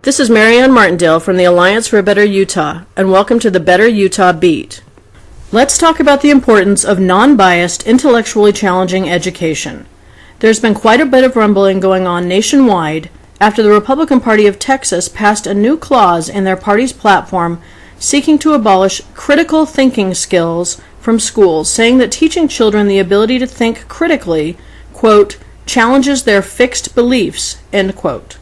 This is Marianne Martindale from the Alliance for a Better Utah, and welcome to the Better Utah Beat. Let's talk about the importance of non-biased, intellectually challenging education. There's been quite a bit of rumbling going on nationwide after the Republican Party of Texas passed a new clause in their party's platform seeking to abolish critical thinking skills from schools, saying that teaching children the ability to think critically, quote, challenges their fixed beliefs, end quote.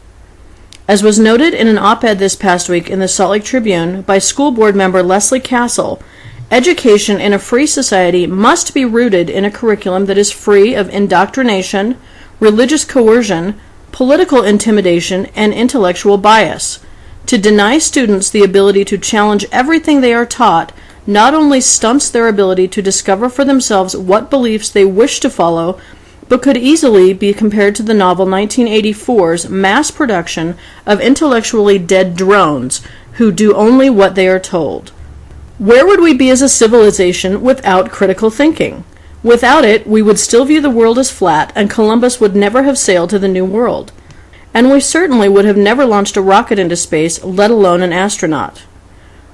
As was noted in an op-ed this past week in the Salt Lake Tribune by school board member Leslie Castle, education in a free society must be rooted in a curriculum that is free of indoctrination, religious coercion, political intimidation, and intellectual bias. To deny students the ability to challenge everything they are taught not only stunts their ability to discover for themselves what beliefs they wish to follow, but could easily be compared to the novel 1984's mass production of intellectually dead drones who do only what they are told. Where would we be as a civilization without critical thinking? Without it, we would still view the world as flat, and Columbus would never have sailed to the New World. And we certainly would have never launched a rocket into space, let alone an astronaut.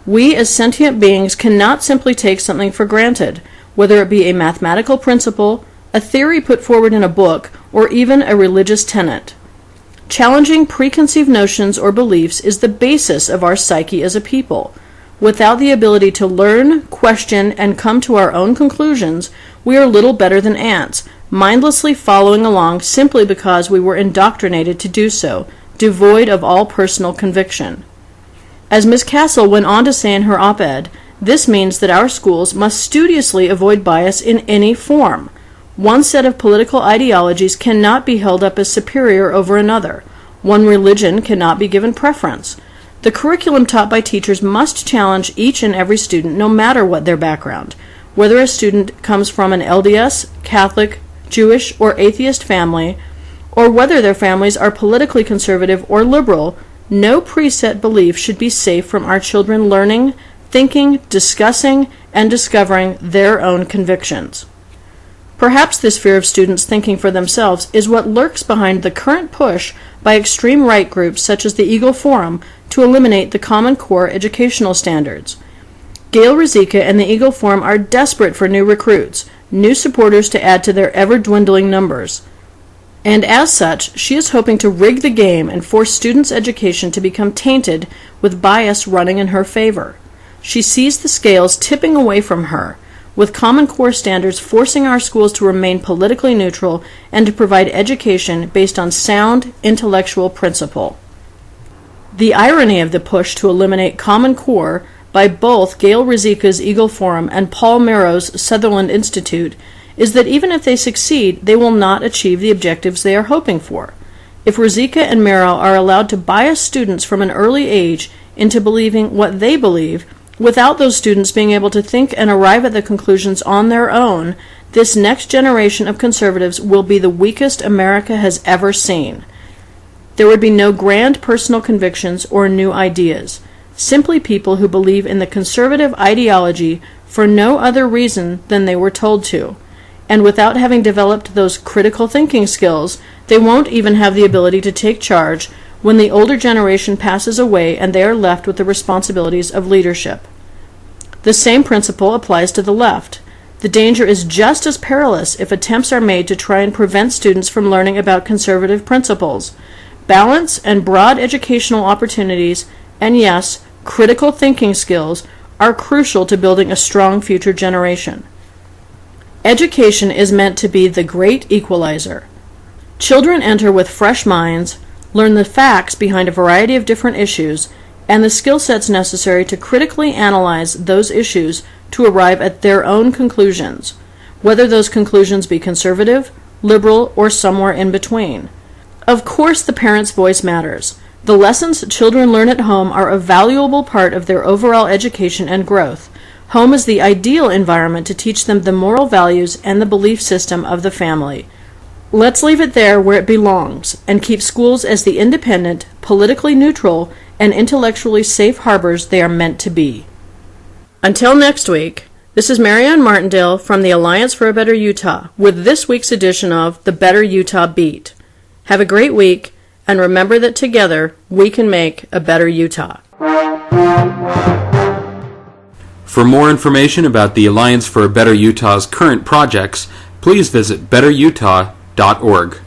We as sentient beings cannot simply take something for granted, whether it be a mathematical principle, a theory put forward in a book, or even a religious tenet. Challenging preconceived notions or beliefs is the basis of our psyche as a people. Without the ability to learn, question, and come to our own conclusions, we are little better than ants, mindlessly following along simply because we were indoctrinated to do so, devoid of all personal conviction. As Ms. Castle went on to say in her op-ed, this means that our schools must studiously avoid bias in any form. One set of political ideologies cannot be held up as superior over another. One religion cannot be given preference. The curriculum taught by teachers must challenge each and every student, no matter what their background. Whether a student comes from an LDS, Catholic, Jewish, or atheist family, or whether their families are politically conservative or liberal, no preset belief should be safe from our children learning, thinking, discussing, and discovering their own convictions. Perhaps this fear of students thinking for themselves is what lurks behind the current push by extreme right groups such as the Eagle Forum to eliminate the Common Core educational standards. Gail Ruzicka and the Eagle Forum are desperate for new recruits, new supporters to add to their ever-dwindling numbers. And as such, she is hoping to rig the game and force students' education to become tainted with bias running in her favor. She sees the scales tipping away from her, with Common Core standards forcing our schools to remain politically neutral and to provide education based on sound intellectual principle. The irony of the push to eliminate Common Core by both Gail Ruzicka's Eagle Forum and Paul Merrow's Sutherland Institute is that even if they succeed, they will not achieve the objectives they are hoping for. If Ruzicka and Merrow are allowed to bias students from an early age into believing what they believe, without those students being able to think and arrive at the conclusions on their own, this next generation of conservatives will be the weakest America has ever seen. There would be no grand personal convictions or new ideas, simply people who believe in the conservative ideology for no other reason than they were told to. And without having developed those critical thinking skills, they won't even have the ability to take charge when the older generation passes away and they are left with the responsibilities of leadership. The same principle applies to the left. The danger is just as perilous if attempts are made to try and prevent students from learning about conservative principles. Balance and broad educational opportunities, and yes, critical thinking skills, are crucial to building a strong future generation. Education is meant to be the great equalizer. Children enter with fresh minds, learn the facts behind a variety of different issues, and the skill sets necessary to critically analyze those issues to arrive at their own conclusions, whether those conclusions be conservative, liberal, or somewhere in between. Of course, the parent's voice matters. The lessons children learn at home are a valuable part of their overall education and growth. Home is the ideal environment to teach them the moral values and the belief system of the family. Let's leave it there where it belongs, and keep schools as the independent, politically neutral, and intellectually safe harbors they are meant to be. Until next week, this is Marianne Martindale from the Alliance for a Better Utah with this week's edition of the Better Utah Beat. Have a great week, And remember that together we can make a better Utah. For more information about the Alliance for a Better Utah's current projects, please visit betterutah.org.